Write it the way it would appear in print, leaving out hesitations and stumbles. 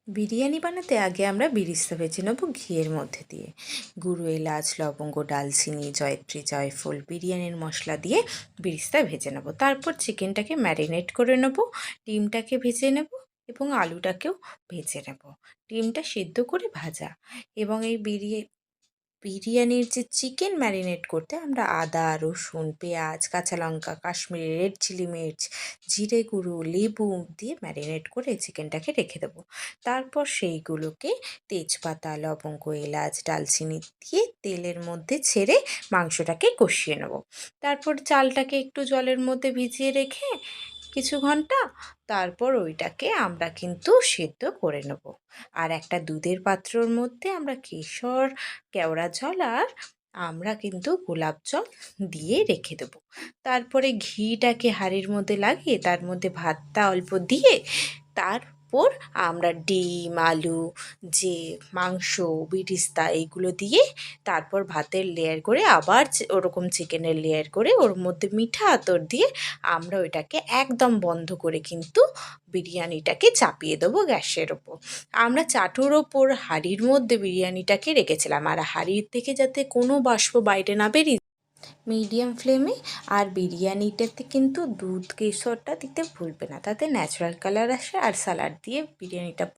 বিরিয়ানি বানাতে আগে আমরা বিরিস্তা ভেজে নেব ঘিয়ের মধ্যে দিয়ে। গুঁড়ো এলাচ, লবঙ্গ, ডালচিনি, জয়ত্রী, জয়ফল, বিরিয়ানির মশলা দিয়ে বিরিস্তা ভেজে নেব। তারপর চিকেনটাকে ম্যারিনেট করে নেব, ডিমটাকে ভেজে নেব এবং আলুটাকেও ভেজে নেব। ডিমটা সিদ্ধ করে ভাজা। এবং এই বিরিয়ানির যে চিকেন ম্যারিনেট করতে আমরা আদা, রসুন, পেঁয়াজ, কাঁচা লঙ্কা, কাশ্মীরি রেড চিলি মির্চ, জিরে গুঁড়ো, লেবু দিয়ে ম্যারিনেট করে চিকেনটাকে রেখে দেবো। তারপর সেইগুলোকে তেজপাতা, লবঙ্গ, এলাচ, ডালচিনি দিয়ে তেলের মধ্যে ছেড়ে মাংসটাকে কষিয়ে নেব। তারপর চালটাকে একটু জলের মধ্যে ভিজিয়ে রেখে কিছু ঘন্টা তারপর ওইটাকে আমরা কিন্তু সেদ্ধ করে নেব। আর একটা দুধের পাত্রর মধ্যে আমরা কেশর, কেওড়া জল আর আমরা কিন্তু গোলাপ জল দিয়ে রেখে দেবো। তারপরে ঘিটাকে হাঁড়ির মধ্যে লাগিয়ে তার মধ্যে ভাতটা অল্প দিয়ে তারপর আমরা ডিম, আলু, যে মাংস, বিরিস্তা এইগুলো দিয়ে তারপর ভাতের লেয়ার করে আবার ওরকম চিকেনের লেয়ার করে ওর মধ্যে মিঠা আতর দিয়ে আমরা ওইটাকে একদম বন্ধ করে কিন্তু বিরিয়ানিটাকে চাপিয়ে দেবো গ্যাসের ওপর। আমরা চাটুর ওপর হাঁড়ির মধ্যে বিরিয়ানিটাকে রেখেছিলাম, আর হাঁড়ির থেকে যাতে কোনো বাষ্প বাইরে না বেরিয়ে মিডিয়াম ফ্লেমে। আর বিরিয়ানিটাতে কিন্তু দুধ কেশরটা দিতে ভুলবে না, তাতে ন্যাচারাল কালার আসে। আর স্যালাড দিয়ে বিরিয়ানিটা